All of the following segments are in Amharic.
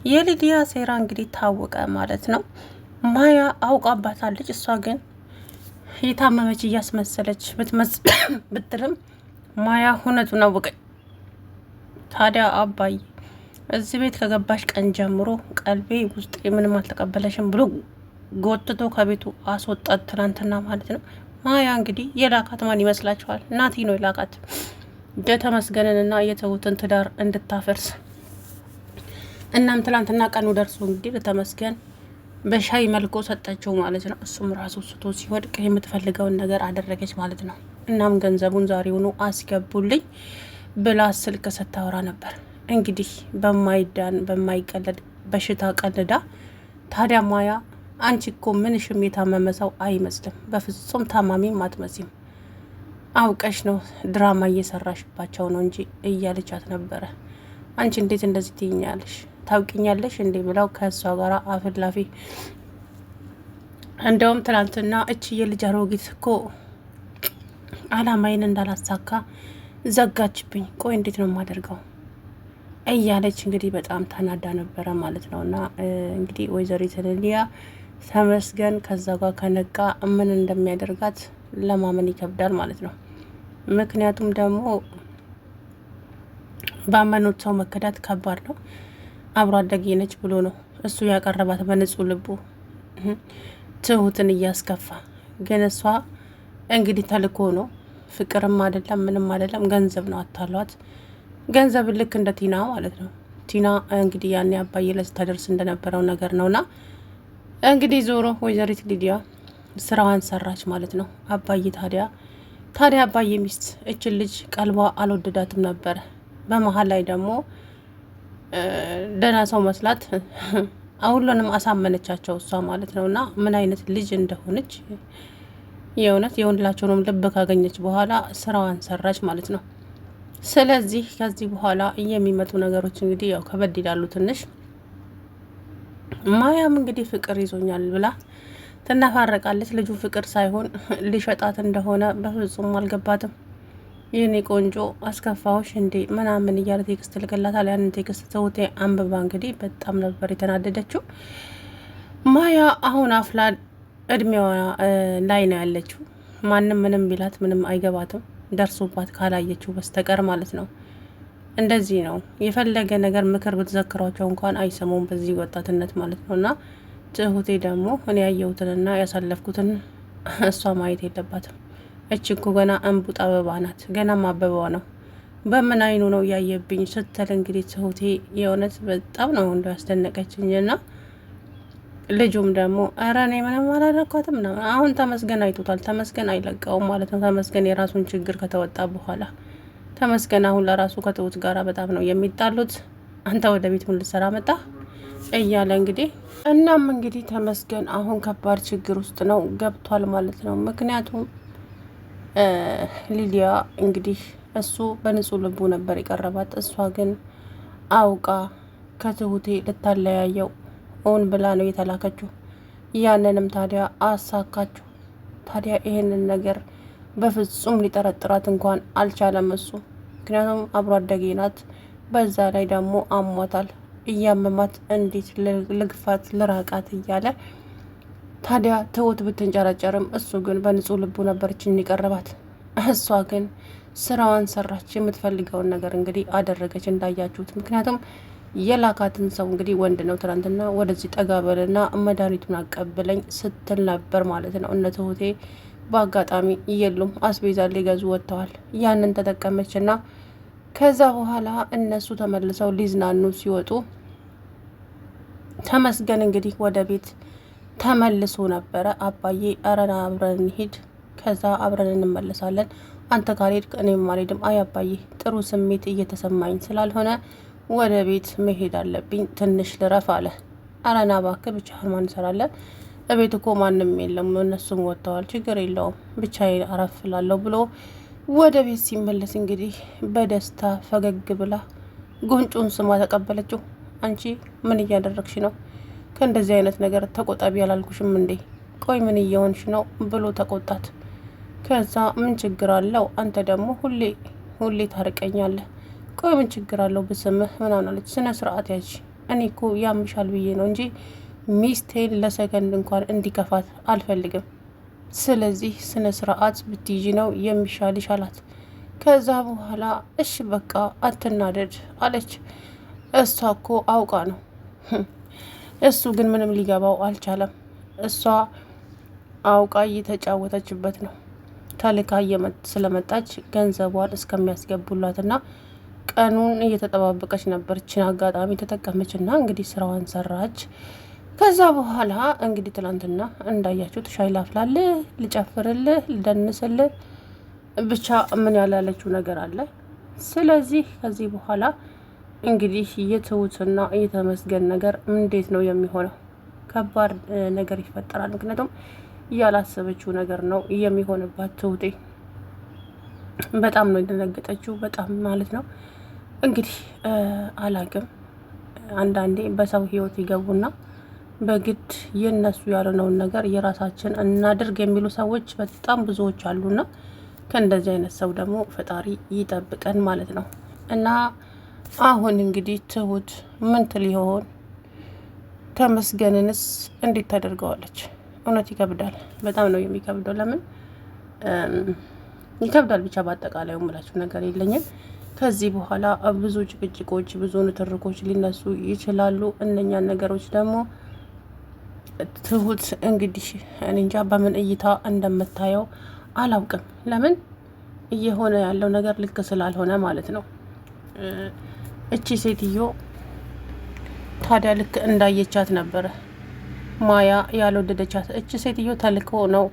የሊዲያ ሴራ እንግዲህ ታወቀ ማለት ነው። ማያ አውቃባታለች። እሷ ግን የታመመች እያስመሰለች ብትልም ማያ እውነቱን አወቀች። ታዲያ አባዬ እዚህ ቤት ከገባሽ ቀን ጀምሮ ቀልቤ ውስጥ ምንም አልተቀበለሽም ብሎ ጎትቶ ከቤቱ አስወጣት። ትናንትና ማለት ነው። ማያ እንግዲህ የላካት ማን ይመስላችኋል? ናቲ ነው የላካት የተመስገንንና የተውትን ትዳር እንድታፈርስ። እናም ትላንትና ቀኑ ደርሶ እንግዲህ ለተመስገን በሻይ መልኩ ሰጠችው ማለት ነው። እሱም ራሱ ስቶ ሲወድቅ የምትፈልገውን ነገር አደረገች ማለት ነው። እናም ገንዘቡን ዛሬውኑ አስገቡልኝ ብላ ስልክ ስታወራ ነበር። እንግዲህ በማይዳን በማይቀለድ በሽታ ቀልዳ። ታዲያ ማያ አንቺ እኮ ምንሽም የታመመ ሰው አይመስልም፣ በፍጹም ታማሚም አትመስም፣ አውቀሽ ነው ድራማ እየሰራሽባቸው ነው እንጂ እያለቻት ነበረ። አንቺ እንዴት እንደዚህ ትይኛለሽ? ታውቂኛለሽ እንዴ ብለው ከእሷ ጋር አፍላፊ። እንደውም ትናንትና እች የልጅ አሮጊት እኮ አላማዬን እንዳላሳካ ዘጋችብኝ። ቆይ እንዴት ነው የማደርገው እያለች እንግዲህ በጣም ተናዳ ነበረ ማለት ነው። እና እንግዲህ ወይዘሪት ሊዲያ ተመስገን ከዛ ጋር ከነቃ ምን እንደሚያደርጋት ለማመን ይከብዳል ማለት ነው። ምክንያቱም ደግሞ ባመኑት ሰው መከዳት ከባድ ነው። አብሮ አደጌ ነች ብሎ ነው እሱ ያቀረባት በንጹህ ልቡ ትሁትን እያስከፋ። ግን እሷ እንግዲህ ተልኮ ነው፣ ፍቅርም አይደለም ምንም አይደለም፣ ገንዘብ ነው አታሏት። ገንዘብ ልክ እንደ ቲና ማለት ነው። ቲና እንግዲህ ያኔ አባዬ ለስታደርስ እንደነበረው ነገር ነውና እንግዲህ ዞሮ ወይዘሪት ሊዲያ ስራዋን ሰራች ማለት ነው። አባዬ ታዲያ አባዬ ሚስት እችን ልጅ ቀልቧ አልወደዳትም ነበረ። በመሀል ላይ ደግሞ ደህና ሰው መስላት ሁሉንም አሳመነቻቸው እሷ ማለት ነው። እና ምን አይነት ልጅ እንደሆነች የእውነት የሁላቸውንም ልብ ካገኘች በኋላ ስራዋን ሰራች ማለት ነው። ስለዚህ ከዚህ በኋላ የሚመጡ ነገሮች እንግዲህ ያው ከበድ ይላሉ ትንሽ። ማያም እንግዲህ ፍቅር ይዞኛል ብላ ትናፋረቃለች። ልጁ ፍቅር ሳይሆን ሊሸጣት እንደሆነ በፍጹም አልገባትም። ይህኔ ቆንጆ አስከፋዎች እንዴ ምናምን እያለ ቴክስት ልክላታል። ያንን ቴክስት ትሁቴ አንብባ እንግዲህ በጣም ነበር የተናደደችው። ማያ አሁን አፍላ እድሜዋ ላይ ነው ያለችው። ማንም ምንም ቢላት ምንም አይገባትም፣ ደርሶባት ካላየችው በስተቀር ማለት ነው። እንደዚህ ነው የፈለገ ነገር ምክር ብትዘክሯቸው እንኳን አይሰሙም በዚህ ወጣትነት ማለት ነው። እና ትሁቴ ደግሞ እኔ ያየሁትንና ያሳለፍኩትን እሷ ማየት የለባትም። እች እኮ ገና እንቡጥ አበባ ናት፣ ገና ማበባዋ ነው። በምን አይኑ ነው እያየብኝ ስትል እንግዲህ ትሁቴ የእውነት በጣም ነው እንደ ያስደነቀችኝ። ና ልጁም ደግሞ ኧረ እኔ ምንም አላደረኳትም ነው። አሁን ተመስገን አይቶታል። ተመስገን አይለቀውም ማለት ነው። ተመስገን የራሱን ችግር ከተወጣ በኋላ ተመስገን አሁን ለራሱ ከትሁት ጋር በጣም ነው የሚጣሉት። አንተ ወደ ቤት ምን ልትሰራ መጣ እያለ እንግዲህ እናም እንግዲህ ተመስገን አሁን ከባድ ችግር ውስጥ ነው ገብቷል ማለት ነው። ምክንያቱም ሊዲያ እንግዲህ እሱ በንጹህ ልቡ ነበር የቀረባት። እሷ ግን አውቃ ከትሁቴ ልታለያየው ሆን ብላ ነው የተላከችው። ያንንም ታዲያ አሳካችው። ታዲያ ይሄንን ነገር በፍጹም ሊጠረጥራት እንኳን አልቻለም እሱ። ምክንያቱም አብሮ አደጌ ናት። በዛ ላይ ደግሞ አሟታል። እያመማት እንዴት ልግፋት ልራቃት እያለ ታዲያ ትሁት ብትንጨረጨርም እሱ ግን በንጹህ ልቡ ነበረችን የቀረባት። እሷ ግን ስራዋን ሰራች። የምትፈልገውን ነገር እንግዲህ አደረገች እንዳያችሁት። ምክንያቱም የላካትን ሰው እንግዲህ ወንድ ነው። ትናንትና ወደዚህ ጠጋ በልና መድኃኒቱን አቀብለኝ ስትል ነበር ማለት ነው። እነ ትሁቴ በአጋጣሚ የሉም፣ አስቤዛ ሊገዙ ወጥተዋል። ያንን ተጠቀመችና ከዛ በኋላ እነሱ ተመልሰው ሊዝናኑ ሲወጡ ተመስገን እንግዲህ ወደ ቤት ተመልሶ ነበረ። አባዬ አረና አብረን እንሂድ፣ ከዛ አብረን እንመለሳለን። አንተ ካልሄድክ እኔም አልሄድም። አይ አባዬ ጥሩ ስሜት እየተሰማኝ ስላልሆነ ወደ ቤት መሄድ አለብኝ፣ ትንሽ ልረፍ አለ። አረና እባክህ ብቻህን ማን እንሰራለን? እቤት እኮ ማንም የለም፣ እነሱም ወጥተዋል፣ ችግር የለውም ብቻዬን አረፍ እላለሁ ብሎ ወደ ቤት ሲመለስ እንግዲህ በደስታ ፈገግ ብላ ጉንጩን ስማ ተቀበለችው። አንቺ ምን እያደረግሽ ነው? ከእንደዚህ አይነት ነገር ተቆጣቢ ያላልኩሽም እንዴ? ቆይ ምን እየሆንሽ ነው ብሎ ተቆጣት። ከዛ ምን ችግር አለው? አንተ ደግሞ ሁሌ ታርቀኛለህ። ቆይ ምን ችግር አለው ብስምህ ምናምን አለች። ስነ ስርዓት ያዥ እኔ እኮ ያምሻል ብዬ ነው እንጂ ሚስቴን ለሰከንድ እንኳን እንዲከፋት አልፈልግም። ስለዚህ ስነ ስርዓት ብትይዥ ነው የሚሻልሽ አላት። ከዛ በኋላ እሺ በቃ አትናደድ አለች። እሷ እኮ አውቃ ነው። እሱ ግን ምንም ሊገባው አልቻለም። እሷ አውቃ እየተጫወተችበት ነው። ተልካ ስለመጣች ገንዘቧን እስከሚያስገቡላትና ቀኑን እየተጠባበቀች ነበር። ችን አጋጣሚ ተጠቀመችና እንግዲህ ስራዋን ሰራች። ከዛ በኋላ እንግዲህ ትናንትና እንዳያችሁት ሻይ ላፍላልህ፣ ልጨፍርልህ፣ ልደንስልህ ብቻ ምን ያላለችው ነገር አለ። ስለዚህ ከዚህ በኋላ እንግዲህ የትሁትና የተመስገን ነገር እንዴት ነው የሚሆነው? ከባድ ነገር ይፈጠራል። ምክንያቱም ያላሰበችው ነገር ነው የሚሆንባት። ትሁቴ በጣም ነው የደነገጠችው፣ በጣም ማለት ነው። እንግዲህ አላቅም፣ አንዳንዴ በሰው ህይወት ይገቡና በግድ የነሱ ያልሆነውን ነገር የራሳችን እናድርግ የሚሉ ሰዎች በጣም ብዙዎች አሉና ከእንደዚህ አይነት ሰው ደግሞ ፈጣሪ ይጠብቀን ማለት ነው። እና አሁን እንግዲህ ትሁት ምን ትል ይሆን? ተመስገንንስ እንዴት ታደርገዋለች? እውነት ይከብዳል። በጣም ነው የሚከብደው። ለምን ይከብዳል? ብቻ በአጠቃላይ የምላችሁ ነገር የለኝም። ከዚህ በኋላ ብዙ ጭቅጭቆች፣ ብዙ ንትርኮች ሊነሱ ይችላሉ። እነኛን ነገሮች ደግሞ ትሁት እንግዲህ እኔ እንጃ በምን እይታ እንደምታየው አላውቅም። ለምን እየሆነ ያለው ነገር ልክ ስላልሆነ ማለት ነው። እቺ ሴትዮ ታዲያ ልክ እንዳየቻት ነበረ ማያ ያልወደደቻት። እቺ ሴትዮ ተልኮ ነው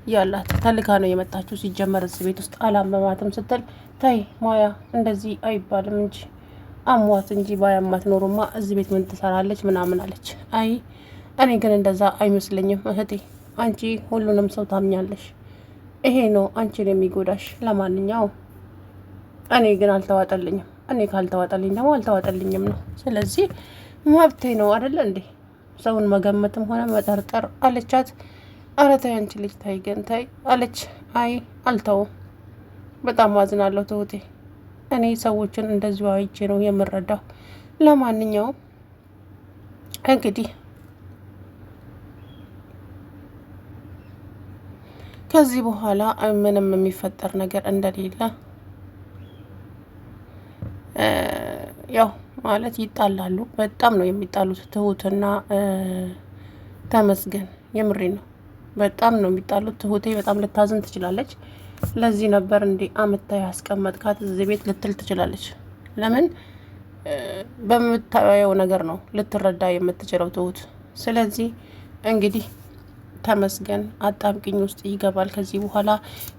ያላት፣ ተልካ ነው የመጣችው። ሲጀመር እዚህ ቤት ውስጥ አላመማትም ስትል ታይ ማያ እንደዚህ አይባልም እንጂ አሟት እንጂ ባያማት ኖሮማ እዚህ ቤት ምን ትሰራለች ምናምን አለች። አይ እኔ ግን እንደዛ አይመስለኝም እህቴ፣ አንቺ ሁሉንም ሰው ታምኛለሽ። ይሄ ነው አንቺን የሚጎዳሽ። ለማንኛውም እኔ ግን አልተዋጠልኝም። እኔ ካልተዋጠልኝ ደግሞ አልተዋጠልኝም ነው። ስለዚህ መብቴ ነው አይደለ እንዴ ሰውን መገመትም ሆነ መጠርጠር አለቻት። ኧረ ተይ አንቺ ልጅ ታይ ግን ታይ አለች። አይ አልተውም፣ በጣም አዝናለሁ ትሁቴ። እኔ ሰዎችን እንደዚሁ አይቼ ነው የምረዳው። ለማንኛውም እንግዲህ ከዚህ በኋላ ምንም የሚፈጠር ነገር እንደሌለ ያው ማለት ይጣላሉ። በጣም ነው የሚጣሉት ትሁትና ተመስገን። የምሬ ነው፣ በጣም ነው የሚጣሉት። ትሁቴ በጣም ልታዝን ትችላለች። ለዚህ ነበር እንዴ አምታ ያስቀመጥካት እዚህ ቤት ልትል ትችላለች። ለምን በምታየው ነገር ነው ልትረዳ የምትችለው ትሁት። ስለዚህ እንግዲህ ተመስገን አጣብቂኝ ውስጥ ይገባል። ከዚህ በኋላ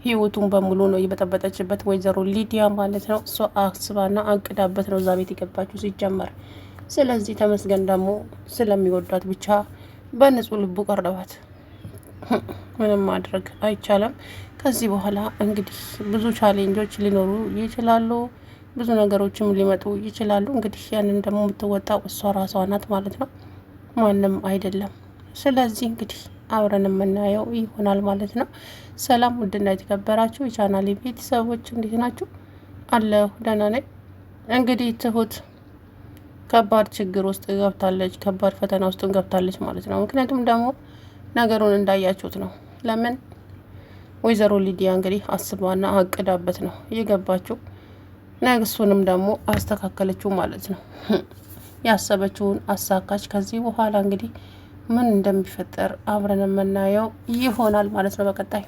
ህይወቱን በሙሉ ነው የበጠበጠችበት ወይዘሮ ሊዲያ ማለት ነው። እሷ አስባና አቅዳበት ነው እዛ ቤት የገባችው ሲጀመር። ስለዚህ ተመስገን ደግሞ ስለሚወዷት ብቻ በንጹህ ልቡ ቀረባት። ምንም ማድረግ አይቻልም። ከዚህ በኋላ እንግዲህ ብዙ ቻሌንጆች ሊኖሩ ይችላሉ፣ ብዙ ነገሮችም ሊመጡ ይችላሉ። እንግዲህ ያንን ደግሞ የምትወጣው እሷ ራሷ ናት ማለት ነው፣ ማንም አይደለም። ስለዚህ እንግዲህ አብረን የምናየው ይሆናል ማለት ነው። ሰላም ውድና የተከበራችሁ የቻናሌ ቤተሰቦች እንዴት ናችሁ? አለሁ ደህና ነኝ። እንግዲህ ትሁት ከባድ ችግር ውስጥ ገብታለች፣ ከባድ ፈተና ውስጥ ገብታለች ማለት ነው። ምክንያቱም ደግሞ ነገሩን እንዳያችሁት ነው። ለምን ወይዘሮ ሊዲያ እንግዲህ አስባና አቅዳበት ነው የገባችው። ነግሱንም ደግሞ አስተካከለችው ማለት ነው። ያሰበችውን አሳካች። ከዚህ በኋላ እንግዲህ ምን እንደሚፈጠር አብረን የምናየው ይሆናል ማለት ነው በቀጣይ